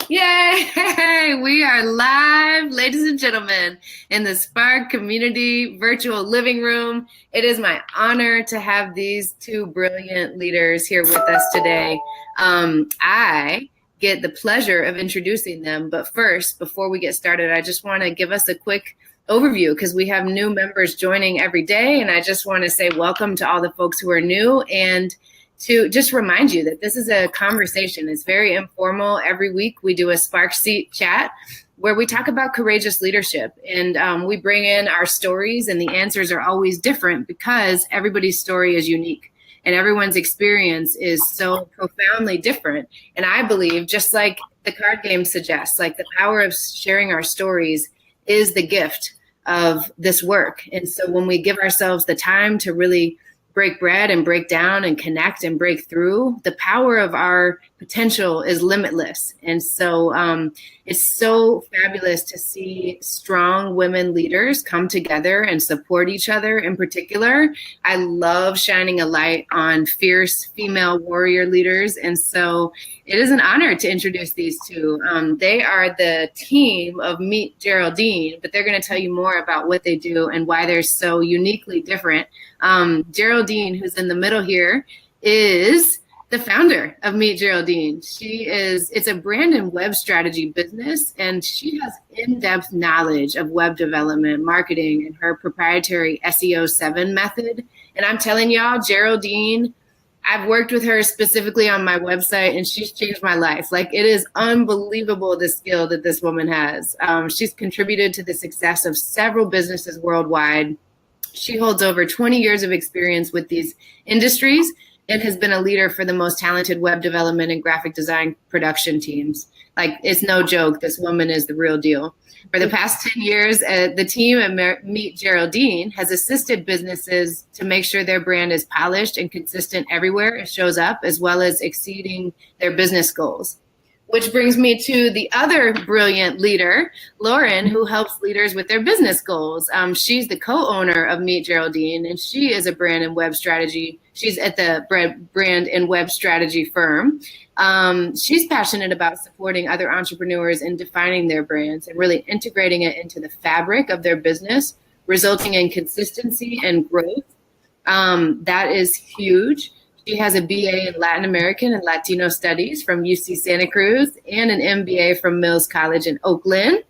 Yay! We are live, ladies and gentlemen, in the Spark Community Virtual Living Room. It is my honor to have these two brilliant leaders here with us today. I get the pleasure of introducing them, but first, before we get started, I just want to give us a quick overview because we have new members joining every day, and I just want to say welcome to all the folks who are new and to just remind you that this is a conversation. It's very informal. Every week we do a Spark Seat chat where we talk about courageous leadership, and we bring in our stories, and the answers are always different because everybody's story is unique and everyone's experience is so profoundly different. And I believe, just like the card game suggests, like the power of sharing our stories is the gift of this work. And so when we give ourselves the time to really break bread and break down and connect and break through, the power of our potential is limitless. And so it's so fabulous to see strong women leaders come together and support each other. In particular, I love shining a light on fierce female warrior leaders. And so it is an honor to introduce these two. They are the team of Meet Geraldine, but they're going to tell you more about what they do and why they're so uniquely different. Geraldine, who's in the middle here, is the founder of Meet Geraldine. It's a brand and web strategy business, and she has in-depth knowledge of web development, marketing, and her proprietary SEO 7 method. And I'm telling y'all, Geraldine, I've worked with her specifically on my website, and she's changed my life. Like, it is unbelievable the skill that this woman has. She's contributed to the success of several businesses worldwide. She holds over 20 years of experience with these industries and has been a leader for the most talented web development and graphic design production teams. Like, it's no joke. This woman is the real deal. For the past 10 years, the team at Meet Geraldine has assisted businesses to make sure their brand is polished and consistent everywhere it shows up, as well as exceeding their business goals. Which brings me to the other brilliant leader, Lauren, who helps leaders with their business goals. She's the co-owner of Meet Geraldine, and she is a brand and web strategy. She's at the brand and web strategy firm. She's passionate about supporting other entrepreneurs in defining their brands and really integrating it into the fabric of their business, resulting in consistency and growth. That is huge. She has a BA in Latin American and Latino Studies from UC Santa Cruz and an MBA from Mills College in Oakland.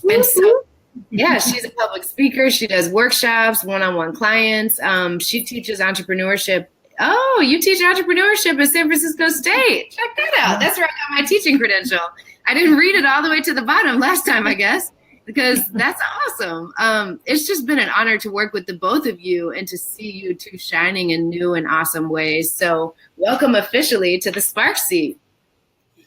And so, yeah, she's a public speaker. She does workshops, one-on-one clients. She teaches entrepreneurship. Oh, you teach entrepreneurship at San Francisco State. Check that out. That's where I got my teaching credential. I didn't read it all the way to the bottom last time, I guess, because that's awesome. It's just been an honor to work with the both of you and to see you two shining in new and awesome ways. So welcome officially to the Spark Seat.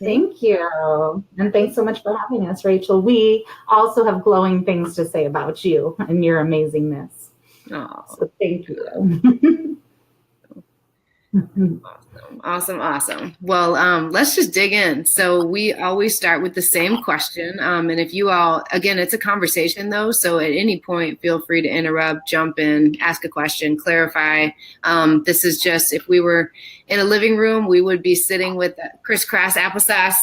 Thank you. And thanks so much for having us, Rachel. We also have glowing things to say about you and your amazingness. Oh, so thank you. Awesome. Well, let's just dig in. So we always start with the same question. And if you all, again, it's a conversation though. So at any point, feel free to interrupt, jump in, ask a question, clarify. This is just, if we were in a living room, we would be sitting with crisscross applesauce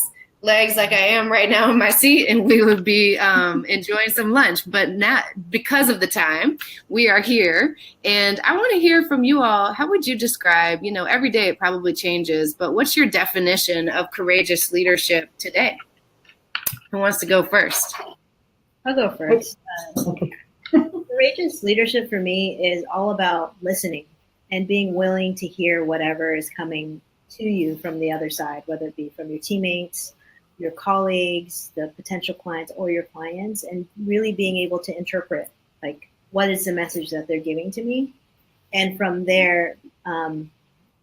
legs like I am right now in my seat, and we would be enjoying some lunch. But not because of the time, we are here. And I want to hear from you all. How would you describe, every day it probably changes, but what's your definition of courageous leadership today? Who wants to go first? I'll go first. Courageous leadership for me is all about listening and being willing to hear whatever is coming to you from the other side, whether it be from your teammates, your colleagues, the potential clients, or your clients, and really being able to interpret, like, what is the message that they're giving to me, and from there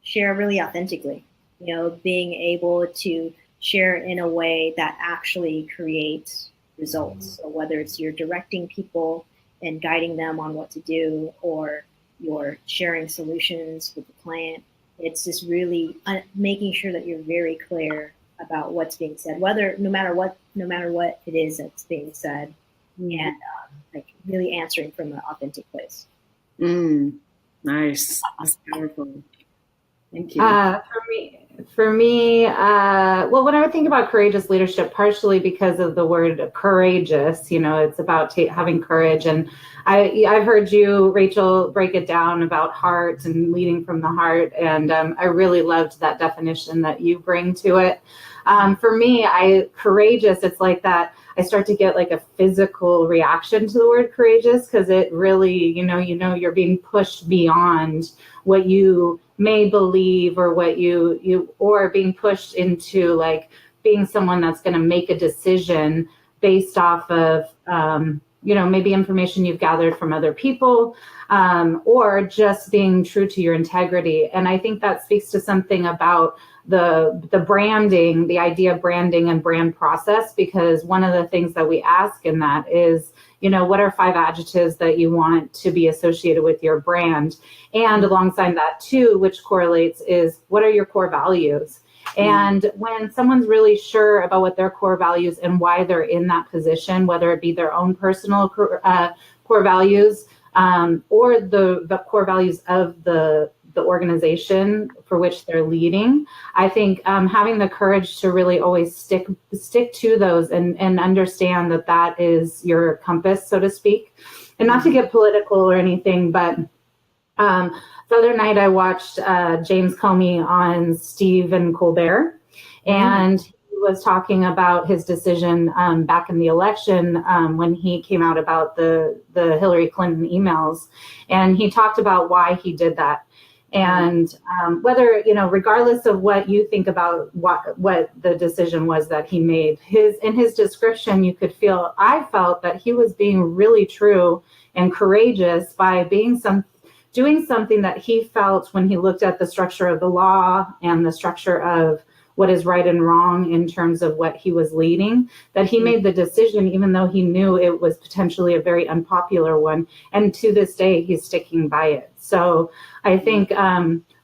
share really authentically, being able to share in a way that actually creates results. So whether it's you're directing people and guiding them on what to do, or you're sharing solutions with the client, it's just really making sure that you're very clear about what's being said, no matter what it is that's being said, and like really answering from an authentic place. Nice. That's powerful. Thank you. For me, well, when I would think about courageous leadership, partially because of the word courageous, it's about having courage. And I've heard you, Rachel, break it down about heart and leading from the heart. And I really loved that definition that you bring to it. For me, courageous, it's like that. I start to get like a physical reaction to the word courageous, because it really, you're being pushed beyond what you may believe, or what or being pushed into like being someone that's going to make a decision based off of, maybe information you've gathered from other people, or just being true to your integrity. And I think that speaks to something about the branding, the idea of branding and brand process, because one of the things that we ask in that is, what are 5 adjectives that you want to be associated with your brand? And alongside that too, which correlates, is what are your core values? And when someone's really sure about what their core values and why they're in that position, whether it be their own personal core values, or the core values of the organization for which they're leading, I think having the courage to really always stick to those and understand that is your compass, so to speak. And not to get political or anything, but the other night I watched James Comey on Stephen Colbert, and he was talking about his decision back in the election when he came out about the Hillary Clinton emails, and he talked about why he did that. And whether, regardless of what you think about what the decision was that he made, in his description, I felt that he was being really true and courageous by doing something that he felt, when he looked at the structure of the law and the structure of what is right and wrong in terms of what he was leading, that he made the decision, even though he knew it was potentially a very unpopular one. And to this day, he's sticking by it. So I think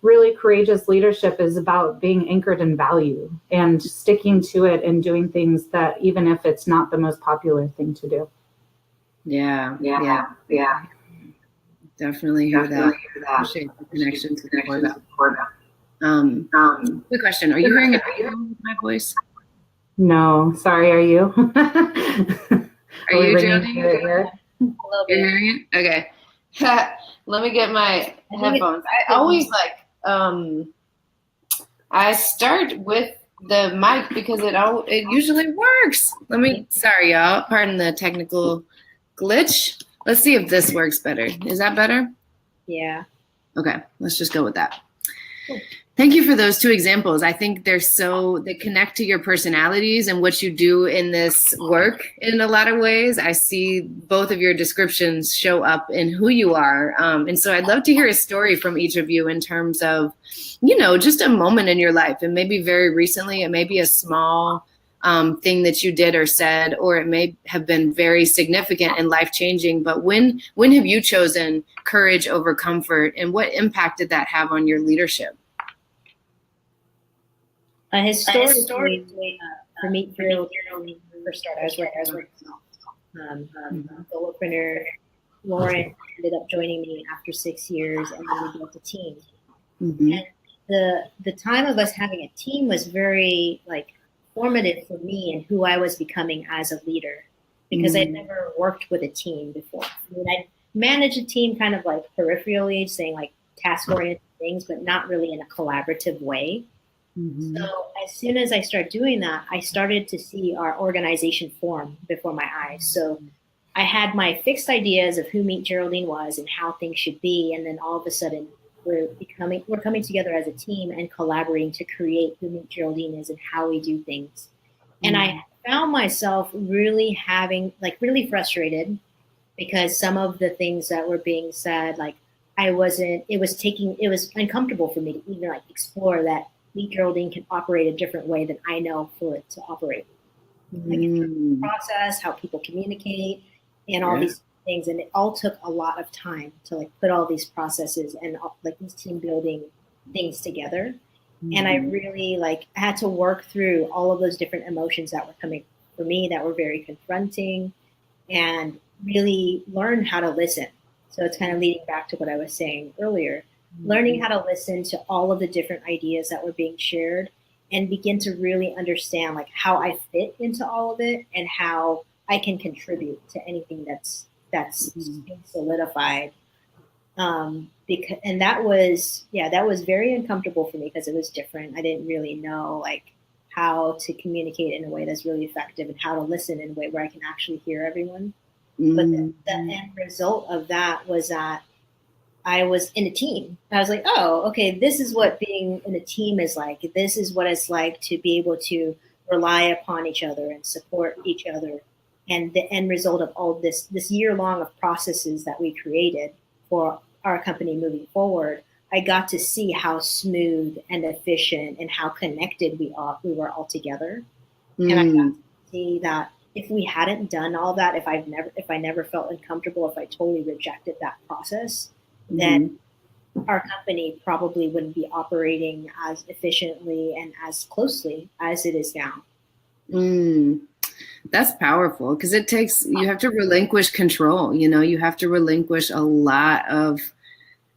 really courageous leadership is about being anchored in value and sticking to it and doing things that, even if it's not the most popular thing to do. Yeah. Definitely hear that. Appreciate the connection to the core. Quick question. Are you hearing my voice? No, sorry. Are you? Are you, Geraldine? You're hearing it? Okay. Let me get my headphones. I always I start with the mic because it usually works. Sorry, y'all. Pardon the technical glitch. Let's see if this works better. Is that better? Yeah. Okay, let's just go with that. Cool. Thank you for those 2 examples. I think they connect to your personalities and what you do in this work in a lot of ways. I see both of your descriptions show up in who you are. And so I'd love to hear a story from each of you in terms of, just a moment in your life. And maybe very recently, it may be a small thing that you did or said, or it may have been very significant and life-changing. But when have you chosen courage over comfort, and what impact did that have on your leadership? Historically, for MeetGeraldine, first started, I was working solopreneur. Lauren ended up joining me after 6 years, and then we built a team. Mm-hmm. And the time of us having a team was very formative for me and who I was becoming as a leader, because I'd never worked with a team before. I'd managed a team kind of peripherally, saying task-oriented things, but not really in a collaborative way. Mm-hmm. So as soon as I started doing that, I started to see our organization form before my eyes. So I had my fixed ideas of who MeetGeraldine was and how things should be. And then all of a sudden we're coming together as a team and collaborating to create who MeetGeraldine is and how we do things. Mm-hmm. And I found myself really really frustrated, because some of the things that were being said, it was uncomfortable for me to even in that MeetGeraldine can operate a different way than I know for it to operate. In terms of the process, how people communicate, and all these things. And it all took a lot of time to put all these processes and these team building things together. Mm-hmm. And I really had to work through all of those different emotions that were coming for me that were very confronting, and really learn how to listen. So it's kind of leading back to what I was saying earlier. learning how to listen to all of the different ideas that were being shared and begin to really understand like how I fit into all of it and how I can contribute to anything that's being solidified. Because, and that was very uncomfortable for me because it was different. I didn't really know like how to communicate in a way that's really effective and how to listen in a way where I can actually hear everyone. But the end result of that was that I was in a team. I was like, oh, okay, this is what being in a team is like. This is what it's like to be able to rely upon each other and support each other. And the end result of all this year long of processes that we created for our company moving forward, I got to see how smooth and efficient and how connected we were all together. And I got to see that if we hadn't done all that, if I never felt uncomfortable, if I totally rejected that process, then our company probably wouldn't be operating as efficiently and as closely as it is now. That's powerful because you have to relinquish control. You have to relinquish a lot of,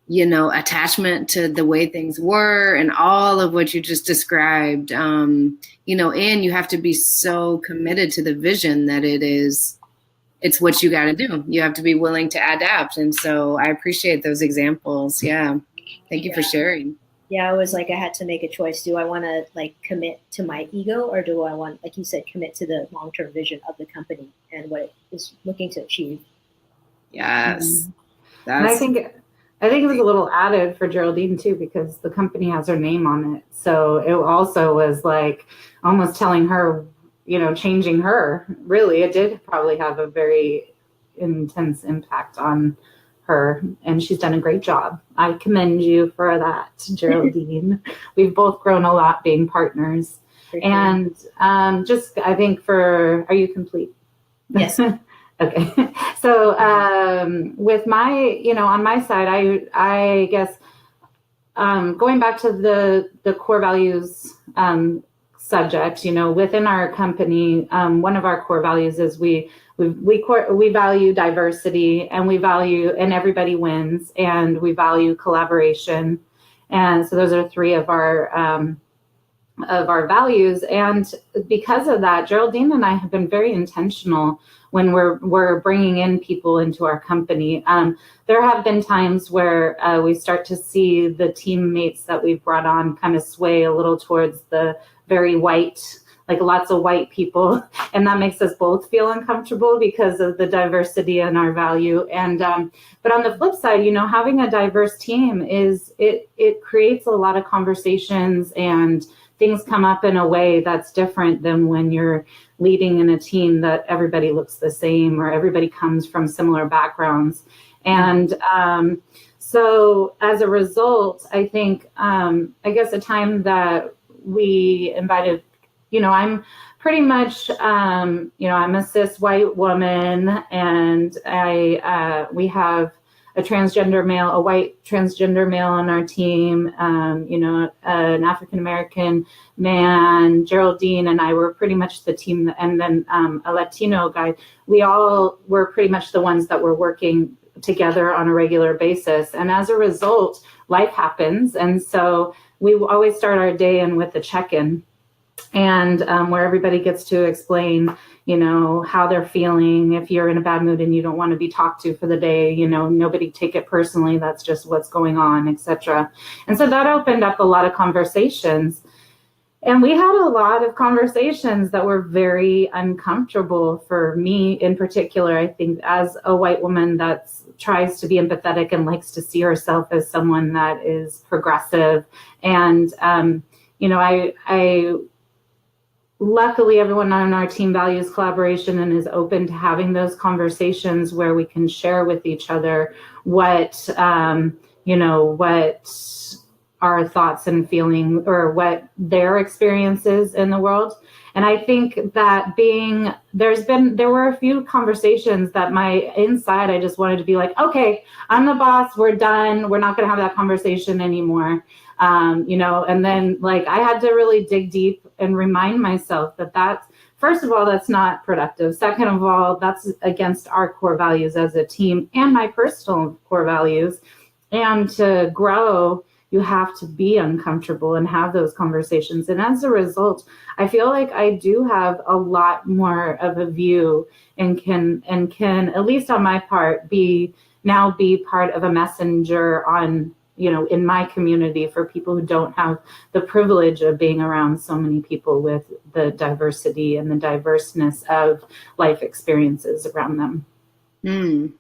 attachment to the way things were and all of what you just described. And you have to be so committed to the vision that it's what you got to do. You have to be willing to adapt. And so I appreciate those examples. Yeah. Thank you for sharing. Yeah, it was like I had to make a choice. Do I want to like commit to my ego, or do I want, like you said, commit to the long-term vision of the company and what it is looking to achieve? Yes. And I think it was a little added for Geraldine too, because the company has her name on it. So it also was like almost telling her, changing her. Really, it did probably have a very intense impact on her, and she's done a great job. I commend you for that, Geraldine. We've both grown a lot being partners. And I think are you complete? Yes. Okay. So with my, on my side, I guess going back to the core values subject, within our company, one of our core values is we value diversity, and and everybody wins, and we value collaboration. And so those are three of our values. And because of that, Geraldine and I have been very intentional when we're bringing in people into our company. There have been times where we start to see the teammates that we've brought on kind of sway a little towards the very white, like lots of white people. And that makes us both feel uncomfortable because of the diversity and our value. And but on the flip side, having a diverse team it creates a lot of conversations, and things come up in a way that's different than when you're leading in a team that everybody looks the same or everybody comes from similar backgrounds. And so as a result, I think, I guess a time that we invited, I'm pretty much, I'm a cis white woman, and we have a white transgender male on our team, an African-American man. Geraldine and I were pretty much the team, and then a Latino guy. We all were pretty much the ones that were working together on a regular basis. And as a result, life happens. And so we always start our day in with a check-in, and where everybody gets to explain, how they're feeling. If you're in a bad mood and you don't want to be talked to for the day, nobody take it personally. That's just what's going on, etc. And so that opened up a lot of conversations. And we had a lot of conversations that were very uncomfortable for me in particular. I think as a white woman that tries to be empathetic and likes to see herself as someone that is progressive. And, luckily, everyone on our team values collaboration and is open to having those conversations where we can share with each other what our thoughts and feelings or what their experiences in the world. And I think that there were a few conversations that inside, I just wanted to be like, okay, I'm the boss, we're done. We're not going to have that conversation anymore. And then I had to really dig deep and remind myself that first of all, that's not productive. Second of all, that's against our core values as a team and my personal core values. And to grow, you have to be uncomfortable and have those conversations. And as a result, I feel like I do have a lot more of a view and can, at least on my part, be part of a messenger on, in my community for people who don't have the privilege of being around so many people with the diversity and the diverseness of life experiences around them. Mm.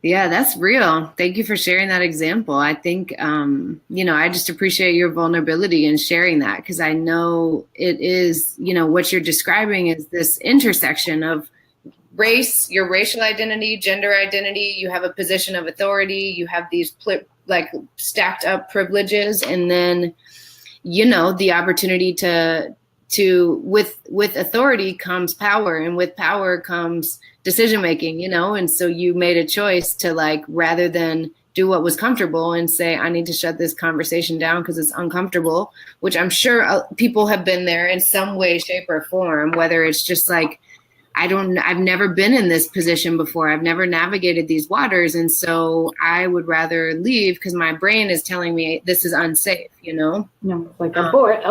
Yeah, that's real. Thank you for sharing that example. I think, I just appreciate your vulnerability in sharing that, because I know it is, what you're describing is this intersection of race, your racial identity, gender identity. You have a position of authority. You have these stacked up privileges, and then, the opportunity to with authority comes power, and with power comes decision making, and so you made a choice to rather than do what was comfortable and say, I need to shut this conversation down because it's uncomfortable, which I'm sure people have been there in some way, shape, or form, whether it's just I've never been in this position before. I've never navigated these waters. And so I would rather leave because my brain is telling me this is unsafe, No, it's like abort,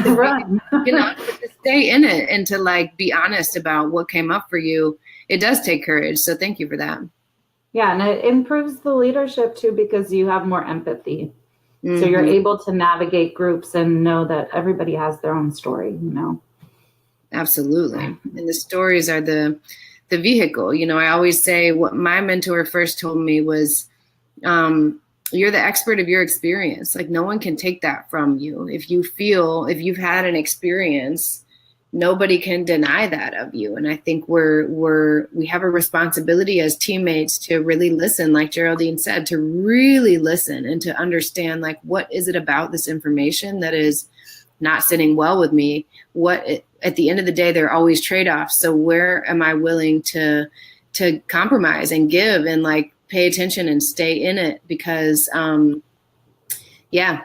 run. To stay in it and to be honest about what came up for you. It does take courage. So thank you for that. Yeah. And it improves the leadership too, because you have more empathy. Mm-hmm. So you're able to navigate groups and know that everybody has their own story, Absolutely. And the stories are the vehicle. I always say what my mentor first told me was, you're the expert of your experience. No one can take that from you. If you've had an experience, nobody can deny that of you. And I think we have a responsibility as teammates to really listen, like Geraldine said, to really listen and to understand, what is it about this information that is not sitting well with me? At the end of the day, there are always trade-offs. So where am I willing to compromise and give and pay attention and stay in it? Because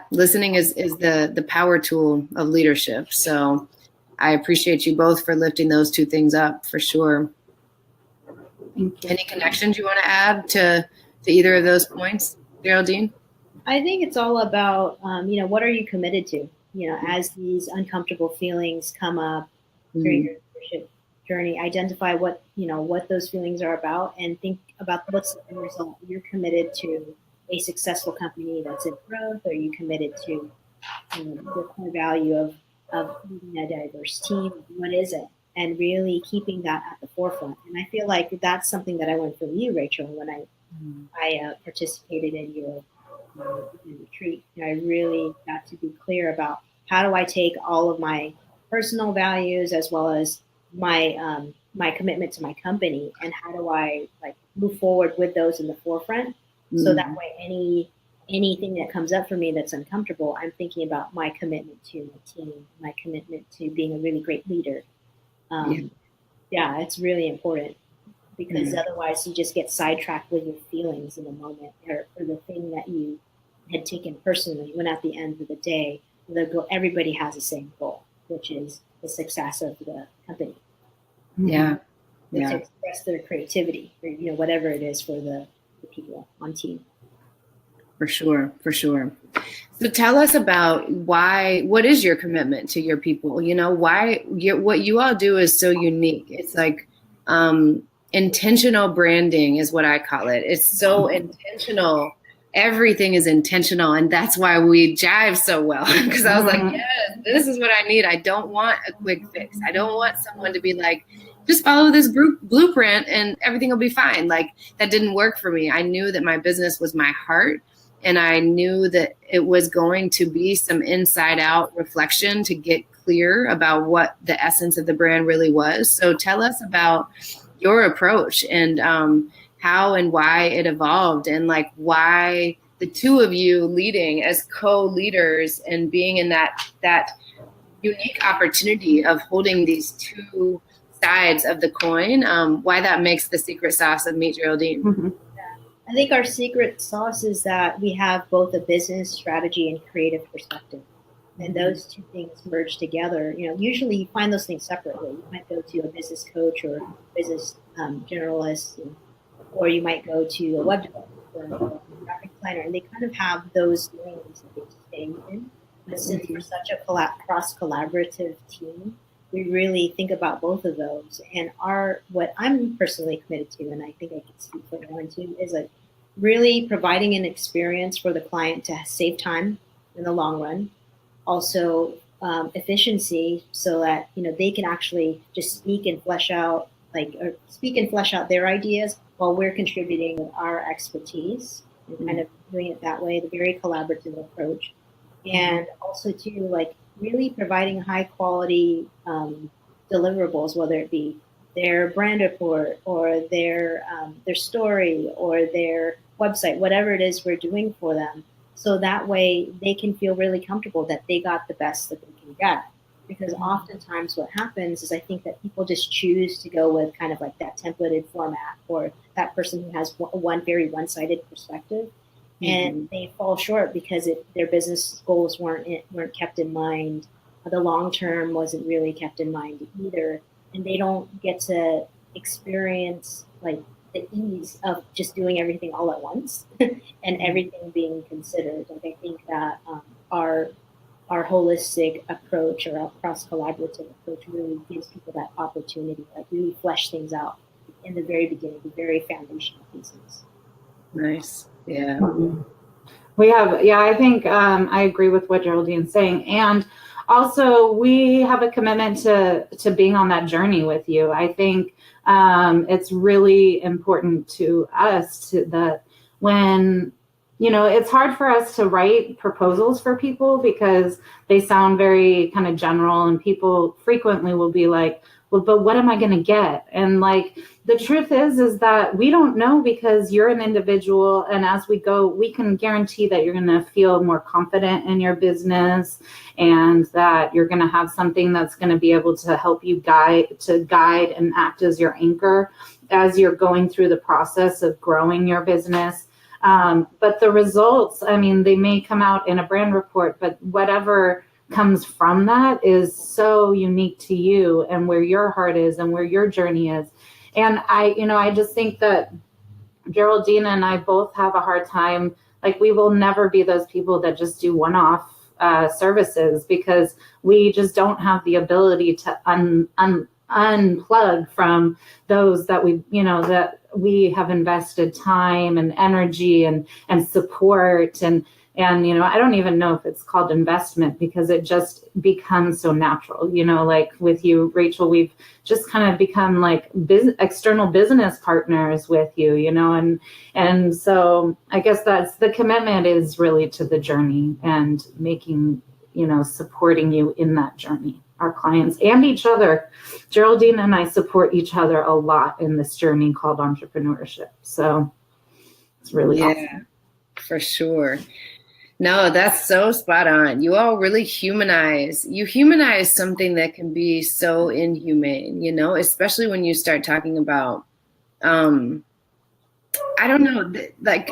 listening is the power tool of leadership. So I appreciate you both for lifting those two things up for sure. Any connections you want to add to either of those points, Geraldine? I think it's all about, what are you committed to? As these uncomfortable feelings come up during your leadership journey, identify what those feelings are about and think about what's the end result. You're committed to a successful company that's in growth. Are you committed to the core value of leading a diverse team? What is it? And really keeping that at the forefront. And I feel like that's something that I learned from you, Rachel, when I participated in your retreat. I really got to be clear about how do I take all of my personal values as well as my my commitment to my company, and how do I move forward with those in the forefront, so that way anything that comes up for me that's uncomfortable, I'm thinking about my commitment to my team, my commitment to being a really great leader. It's really important, because otherwise you just get sidetracked with your feelings in the moment or the thing that you had taken personally, when at the end of the day, everybody has the same goal, which is the success of the company. To express their creativity, or whatever it is for the people on team. For sure. So tell us about what is your commitment to your people? Why what you all do is so unique. It's intentional branding is what I call it. It's so intentional. Everything is intentional. And that's why we jive so well. Because I was yes, this is what I need. I don't want a quick fix. I don't want someone to be just follow this blueprint and everything will be fine. That didn't work for me. I knew that my business was my heart. And I knew that it was going to be some inside out reflection to get clear about what the essence of the brand really was. So tell us about your approach and how and why it evolved, and why the two of you leading as co-leaders and being in that unique opportunity of holding these two sides of the coin, why that makes the secret sauce of Meet Geraldine. Mm-hmm. I think our secret sauce is that we have both a business strategy and creative perspective. And those two things merge together. Usually you find those things separately. You might go to a business coach or business generalist, or you might go to a web developer. the graphic designer, and they kind of have those lanes that they stay in. But since we're such a cross-collaborative team, we really think about both of those. And what I'm personally committed to, and I think I can speak for everyone too, is like really providing an experience for the client to save time in the long run. Also, efficiency, so that they can actually just speak and flesh out their ideas while we're contributing with our expertise and kind of doing it that way, the very collaborative approach. And also too, like really providing high quality deliverables, whether it be their brand report or their story or their website, whatever it is we're doing for them. So that way they can feel really comfortable that they got the best that they can get. Because oftentimes what happens is I think that people just choose to go with kind of like that templated format, or that person who has one very one-sided perspective. And they fall short because their business goals weren't kept in mind. The long term wasn't really kept in mind either, and they don't get to experience like the ease of just doing everything all at once and everything being considered. Like I think that our holistic approach, or our cross collaborative approach, really gives people that opportunity to like really flesh things out in the very beginning, the very foundational pieces. Nice. Yeah. We have, I think I agree with what Geraldine's saying. And also we have a commitment to being on that journey with you. I think it's really important to us that when, it's hard for us to write proposals for people because they sound very kind of general, and people frequently will be like, well, but what am I going to get? And like, the truth is that we don't know, because you're an individual. And as we go, we can guarantee that you're going to feel more confident in your business, and that you're going to have something that's going to be able to help you guide and act as your anchor as you're going through the process of growing your business. But the results, I mean, they may come out in a brand report, but whatever comes from that is so unique to you and where your heart is and where your journey is. And I just think that Geraldine and I both have a hard time. Like, we will never be those people that just do one-off services, because we just don't have the ability to unplug from those that we have invested time and energy and support and I don't even know if it's called investment, because it just becomes so natural. Like with you, Rachel, we've just kind of become like external business partners with you, and so I guess that's the commitment, is really to the journey and making, supporting you in that journey, our clients and each other. Geraldine and I support each other a lot in this journey called entrepreneurship. So it's really awesome. For sure. No, that's so spot on. You all really humanize something that can be so inhumane, especially when you start talking about, I don't know, like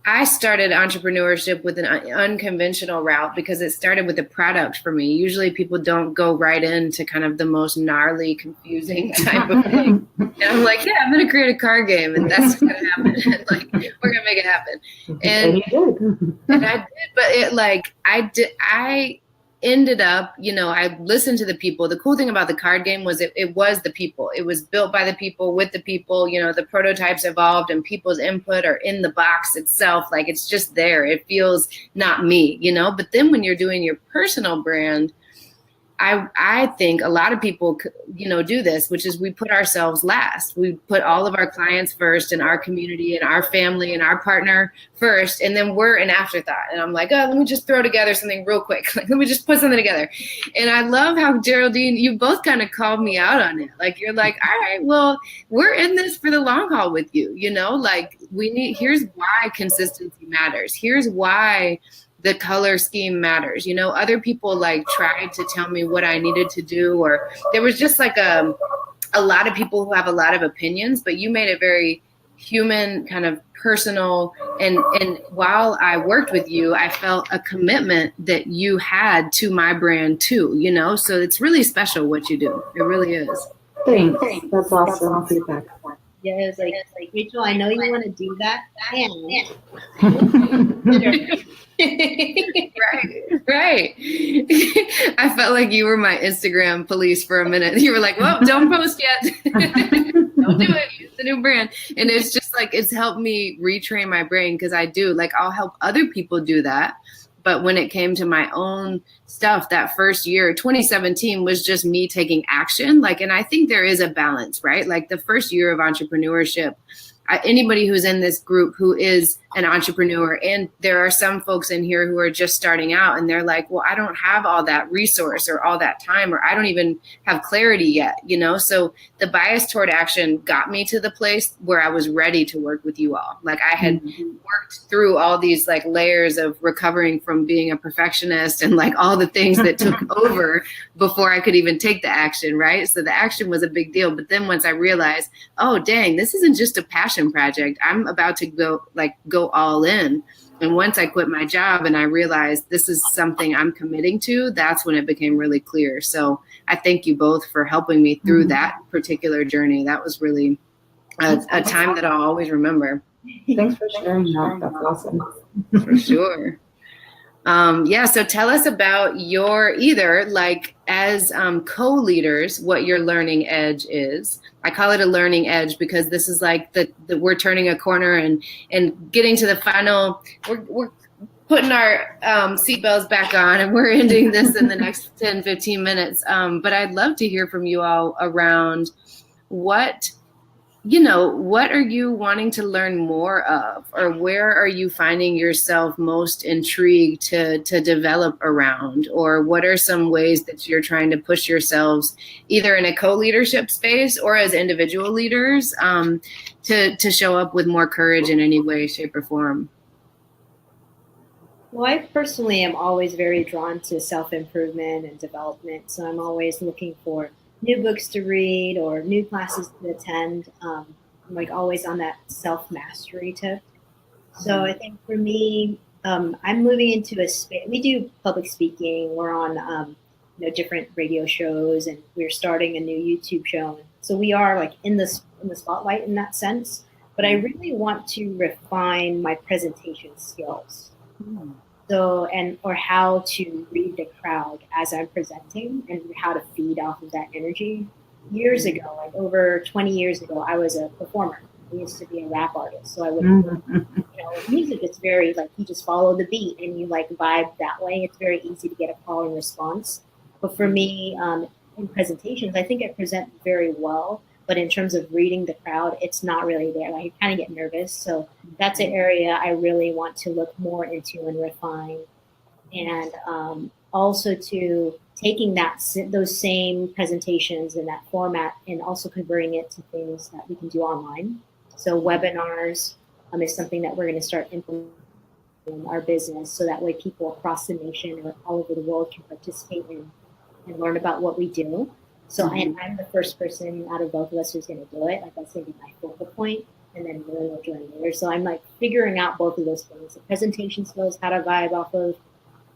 I started entrepreneurship with an unconventional route because it started with a product for me. Usually people don't go right into kind of the most gnarly, confusing type of thing. And I'm like, yeah, I'm going to create a card game, and that's going to happen. Like, we're going to make it happen. And I did, but I ended up, I listened to the people. The cool thing about the card game was it was the people. It was built by the people, with the people, the prototypes evolved, and people's input are in the box itself. Like, it's just there. It feels not me, but then when you're doing your personal brand, I think a lot of people, do this, which is we put ourselves last. We put all of our clients first, and our community and our family and our partner first, and then we're an afterthought. And I'm like, oh, let me just throw together something real quick. Like, let me just put something together. And I love how, Geraldine, you both kind of called me out on it. Like, you're like, all right, well, we're in this for the long haul with you, like here's why consistency matters. Here's why the color scheme matters. Other people like tried to tell me what I needed to do, or there was just like a lot of people who have a lot of opinions, but you made it very human, kind of personal. And while I worked with you, I felt a commitment that you had to my brand too, so it's really special what you do. It really is. Thanks. That's awesome feedback. Yeah, it's like Rachel, I know you want to do that. Right. I felt like you were my Instagram police for a minute. You were like, well, don't post yet. Don't do it. Use the new brand. And it's just like, it's helped me retrain my brain because I do. Like, I'll help other people do that. But when it came to my own stuff, that first year, 2017 was just me taking action. Like, and I think there is a balance, right? Like the first year of entrepreneurship, anybody who's in this group who is an entrepreneur, and there are some folks in here who are just starting out and they're like, well, I don't have all that resource or all that time, or I don't even have clarity yet, you know? So the bias toward action got me to the place where I was ready to work with you all. Like I had worked through all these like layers of recovering from being a perfectionist and like all the things that took over before I could even take the action, right? So the action was a big deal. But then once I realized, oh, dang, this isn't just a passion project. I'm about to go all in. And once I quit my job and I realized this is something I'm committing to, that's when it became really clear. So I thank you both for helping me through that particular journey. That was really a time that I'll always remember. Thanks for sharing that. That's awesome. For sure. So tell us about your, either like as co-leaders, what your learning edge is. I call it a learning edge because this is like the we're turning a corner and getting to the final, we're putting our seatbelts back on and we're ending this in the next 10, 15 minutes. But I'd love to hear from you all around what are you wanting to learn more of, or where are you finding yourself most intrigued to develop around, or what are some ways that you're trying to push yourselves either in a co-leadership space or as individual leaders to show up with more courage in any way, shape, or form? Well, I personally am always very drawn to self-improvement and development. So I'm always looking for new books to read or new classes to attend. I'm like always on that self-mastery tip. So I think for me, I'm moving into a space. We do public speaking. We're on different radio shows, and we're starting a new YouTube show. So we are like in the spotlight in that sense. But I really want to refine my presentation skills. So, or how to read the crowd as I'm presenting and how to feed off of that energy. Years ago, like over 20 years ago, I was a performer. I used to be a rap artist. So I would, with music, it's very like you just follow the beat and you like vibe that way. It's very easy to get a call and response. But for me, in presentations, I think I present very well. But in terms of reading the crowd, it's not really there. Like, I kind of get nervous. So that's an area I really want to look more into and refine. And also to taking those same presentations in that format and also converting it to things that we can do online. So webinars is something that we're going to start implementing in our business. So that way people across the nation or all over the world can participate in and learn about what we do. So I'm the first person out of both of us who's going to do it. Like that's going to be my focal point, and then Lily will join later. So I'm like figuring out both of those things: the presentation skills, how to vibe off of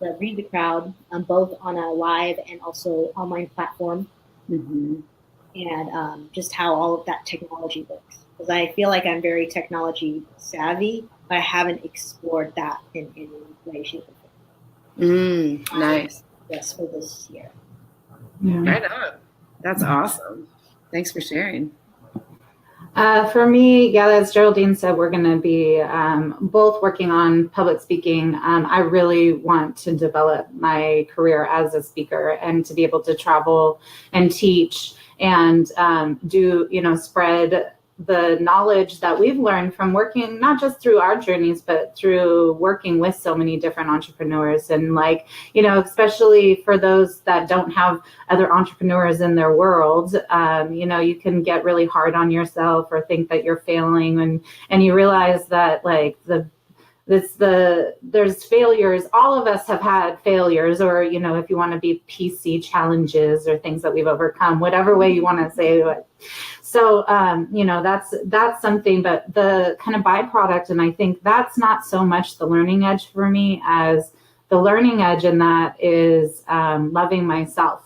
the read the crowd, both on a live and also online platform, and just how all of that technology works. Because I feel like I'm very technology savvy, but I haven't explored that in any way, shape, or form. Nice. Yes, for this year. Right on. That's awesome. Thanks for sharing. For me, as Geraldine said, we're going to be both working on public speaking. I really want to develop my career as a speaker and to be able to travel and teach and spread the knowledge that we've learned from working, not just through our journeys, but through working with so many different entrepreneurs. And especially for those that don't have other entrepreneurs in their world, you can get really hard on yourself or think that you're failing, and you realize that there's failures. All of us have had failures, or, if you want to be PC challenges or things that we've overcome, whatever way you want to say it. So, that's something, but the kind of byproduct, and I think that's not so much the learning edge for me as the learning edge in that is loving myself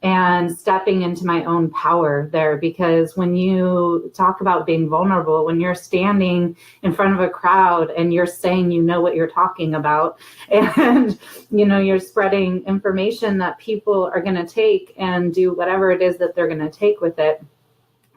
and stepping into my own power there. Because when you talk about being vulnerable, when you're standing in front of a crowd and you're saying you know what you're talking about, and you're spreading information that people are going to take and do whatever it is that they're going to take with it.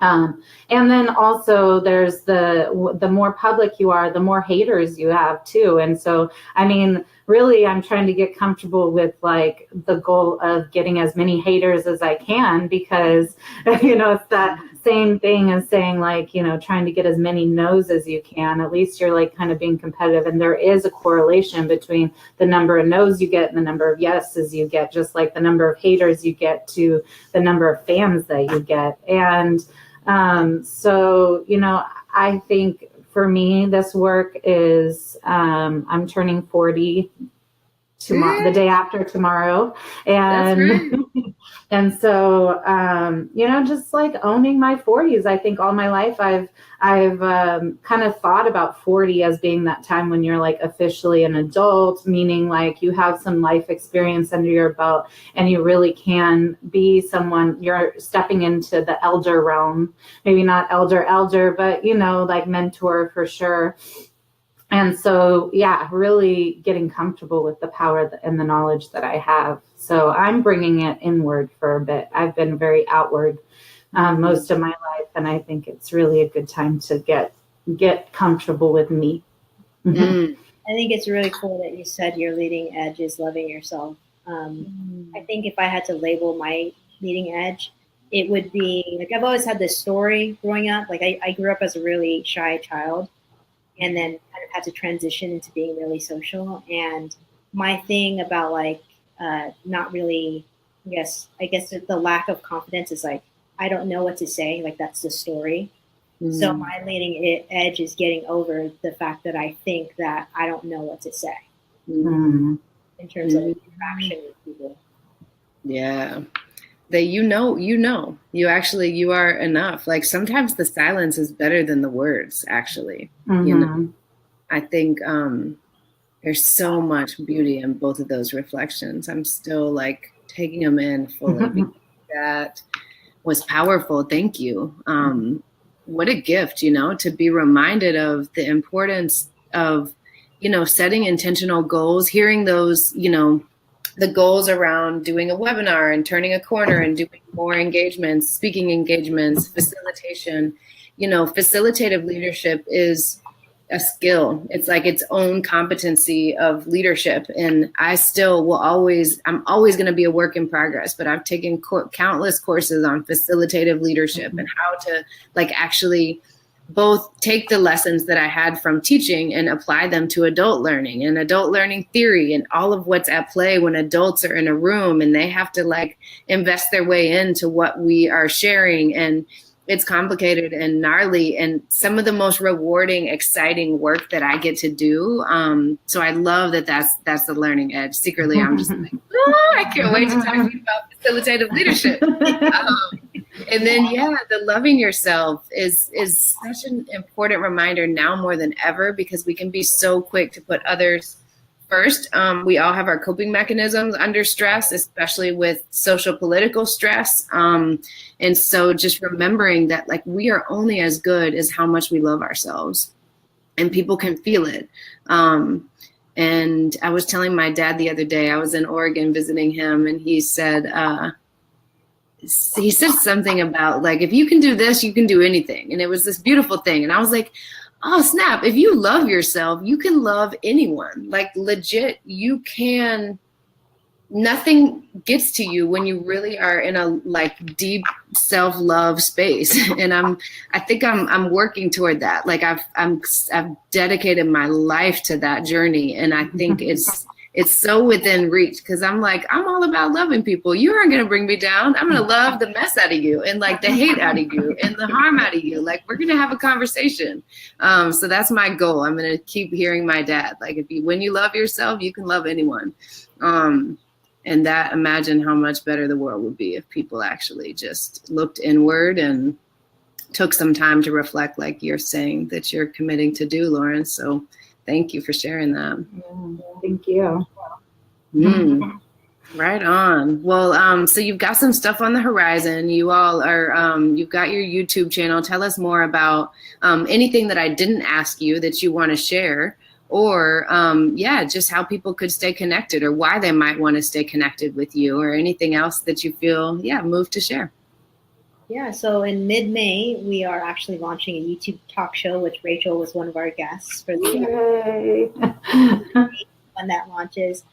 And then also there's the more public you are, the more haters you have too. And so, I mean, really, I'm trying to get comfortable with like the goal of getting as many haters as I can, because, it's that same thing as saying like, trying to get as many no's as you can. At least you're like kind of being competitive. And there is a correlation between the number of no's you get and the number of yeses you get, just like the number of haters you get to the number of fans that you get. And so, I think for me, this work is, I'm turning 40 tomorrow, the day after tomorrow. And, and so, just like owning my 40s. I think all my life I've kind of thought about 40 as being that time when you're like officially an adult, meaning like you have some life experience under your belt and you really can be someone, you're stepping into the elder realm, maybe not elder, but like mentor for sure. And so, yeah, really getting comfortable with the power and the knowledge that I have. So I'm bringing it inward for a bit. I've been very outward most of my life, and I think it's really a good time to get comfortable with me. I think it's really cool that you said your leading edge is loving yourself. I think if I had to label my leading edge, it would be like, I've always had this story growing up. Like I grew up as a really shy child, and then kind of had to transition into being really social. And my thing about like not really, I guess the lack of confidence is like, I don't know what to say. Like that's the story. So my leading edge is getting over the fact that I think that I don't know what to say in terms of interaction with people. Yeah. That you are enough. Like sometimes the silence is better than the words, actually. I think there's so much beauty in both of those reflections. I'm still like taking them in fully. That was powerful. Thank you. What a gift, to be reminded of the importance of, setting intentional goals, hearing those, the goals around doing a webinar and turning a corner and doing more engagements, speaking engagements, facilitation. Facilitative leadership is a skill. It's like its own competency of leadership. And I still I'm always going to be a work in progress, but I've taken countless courses on facilitative leadership and how to like actually both take the lessons that I had from teaching and apply them to adult learning and adult learning theory and all of what's at play when adults are in a room and they have to like invest their way into what we are sharing. And it's complicated and gnarly and some of the most rewarding, exciting work that I get to do. So I love that that's the learning edge. Secretly, I'm just like, I can't wait to talk to you about facilitative leadership. And then, the loving yourself is such an important reminder now more than ever, because we can be so quick to put others first. We all have our coping mechanisms under stress, especially with social political stress. And so just remembering that like we are only as good as how much we love ourselves, and people can feel it. And I was telling my dad the other day, I was in Oregon visiting him, and he said something about like, if you can do this, you can do anything. And it was this beautiful thing. And I was like, oh, snap. If you love yourself, you can love anyone. Like legit, you can, nothing gets to you when you really are in a like deep self-love space. And I think I'm working toward that. Like I've dedicated my life to that journey. And I think it's so within reach, because I'm like, I'm all about loving people. You aren't going to bring me down. I'm going to love the mess out of you and like the hate out of you and the harm out of you. Like we're going to have a conversation. So that's my goal. I'm going to keep hearing my dad. Like when you love yourself, you can love anyone. And that, imagine how much better the world would be if people actually just looked inward and took some time to reflect, like you're saying that you're committing to do, Lauren. So thank you for sharing that. Thank you. Right on. Well, so you've got some stuff on the horizon. You all are, you've got your YouTube channel. Tell us more about anything that I didn't ask you that you want to share, or yeah, just how people could stay connected or why they might want to stay connected with you, or anything else that you feel, yeah, moved to share. Yeah, so in mid-May, we are actually launching a YouTube talk show, which Rachel was one of our guests for Yay. when that launches.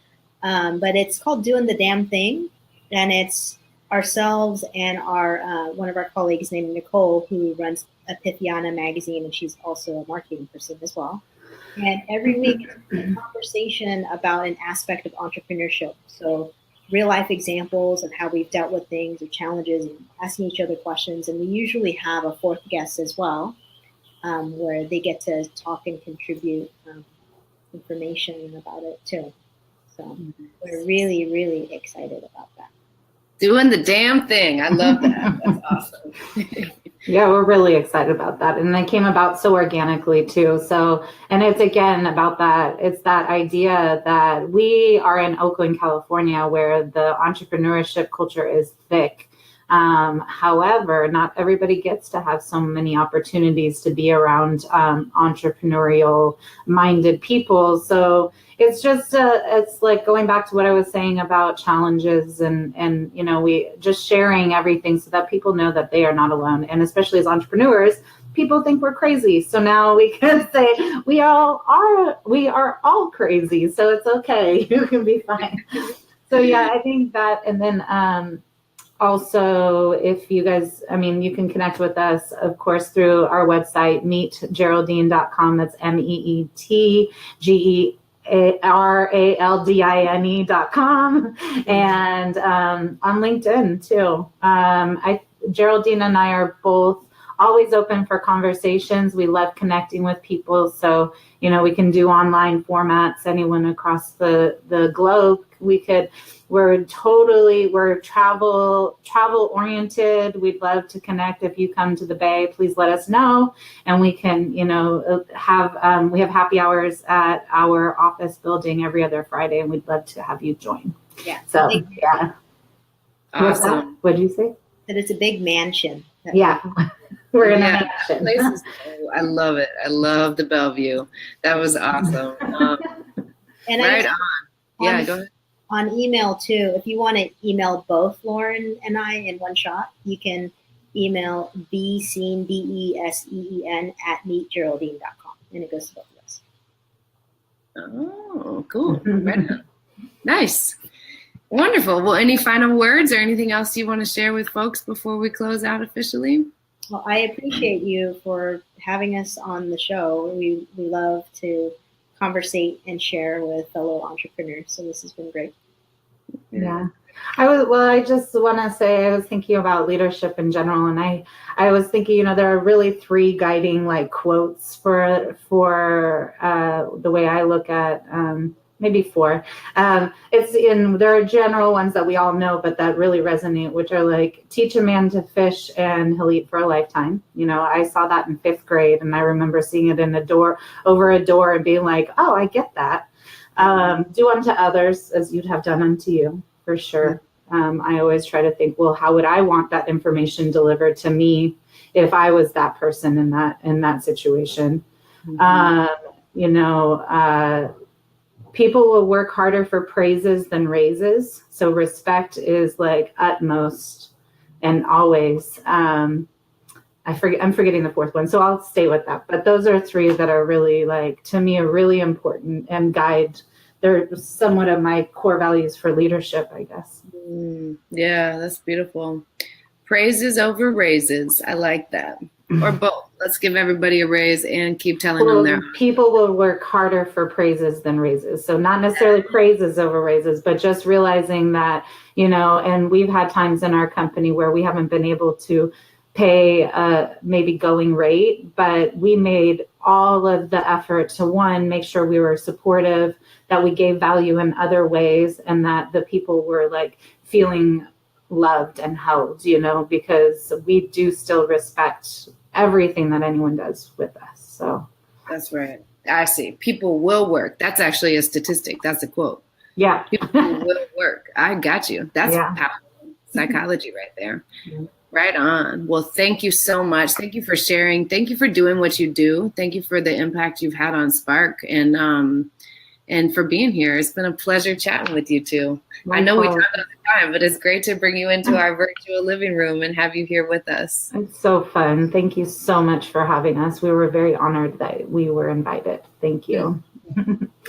But it's called Doing the Damn Thing, and it's ourselves and our one of our colleagues named Nicole, who runs Epiphania magazine, and she's also a marketing person as well. And every week, it's a conversation about an aspect of entrepreneurship. So real life examples of how we've dealt with things or challenges, and asking each other questions. And we usually have a fourth guest as well, where they get to talk and contribute information about it too. So we're really, really excited about that. Doing the damn thing. I love that. That's awesome. Yeah, we're really excited about that. And it came about so organically too. So, and it's again about that, it's that idea that we are in Oakland, California, where the entrepreneurship culture is thick. However, not everybody gets to have so many opportunities to be around entrepreneurial minded people. So it's just, it's like going back to what I was saying about challenges and, you know, we just sharing everything so that people know that they are not alone. And especially as entrepreneurs, people think we're crazy. So now we can say we are all crazy. So it's okay. You can be fine. So yeah, I think that, and then, also, if you guys, I mean, you can connect with us, of course, through our website, MeetGeraldine.com. That's MEetGeraldine.com, and on LinkedIn too. Geraldine and I are both always open for conversations. We love connecting with people. So, you know, we can do online formats, anyone across the globe. We're travel oriented. We'd love to connect. If you come to the Bay, please let us know. And we can, you know, we have happy hours at our office building every other Friday, and we'd love to have you join. Yeah. So, yeah. Awesome. What did you say? That it's a big mansion. Yeah. We're in a mansion. Places, I love it. I love the Bellevue. That was awesome. And right on. Yeah, go ahead. On email too, if you want to email both Lauren and I in one shot, you can email beseen, BESEEN @meetgeraldine.com, and it goes to both of us. Oh, cool. Right on. Nice. Wonderful. Well, any final words or anything else you want to share with folks before we close out officially? Well, I appreciate you for having us on the show. We love to conversate and share with fellow entrepreneurs. So this has been great. Yeah. I just want to say, I was thinking about leadership in general, and I was thinking, you know, there are really three guiding like quotes for the way I look at, maybe four. There are general ones that we all know, but that really resonate, which are like, teach a man to fish and he'll eat for a lifetime. You know, I saw that in 5th grade, and I remember seeing it over a door and being like, oh, I get that. Do unto others as you'd have done unto you, for sure. I always try to think, well, how would I want that information delivered to me if I was that person in that situation? You know, people will work harder for praises than raises. So respect is like utmost and always. I'm forgetting the 4th one, so I'll stay with that. But those are 3 that are really, like, to me, are really important and guide. They're somewhat of my core values for leadership, I guess. Yeah, that's beautiful. Praises over raises. I like that. Or both. Let's give everybody a raise and keep telling them people will work harder for praises than raises. So not necessarily praises over raises, but just realizing that, you know, and we've had times in our company where we haven't been able to pay maybe going rate, but we made all of the effort to, one, make sure we were supportive, that we gave value in other ways, and that the people were like feeling loved and held, you know, because we do still respect everything that anyone does with us. So that's right. I see. People will work. That's actually a statistic. That's a quote. Yeah. People who will work. I got you. That's Yeah. powerful psychology right there. Yeah. Right on. Well, thank you so much. Thank you for sharing. Thank you for doing what you do. Thank you for the impact you've had on Spark and for being here. It's been a pleasure chatting with you two. I know we talk all the time, but it's great to bring you into our virtual living room and have you here with us. It's so fun. Thank you so much for having us. We were very honored that we were invited. Thank you. All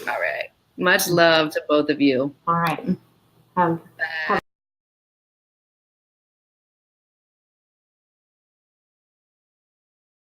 right. Much love to both of you. All right. Have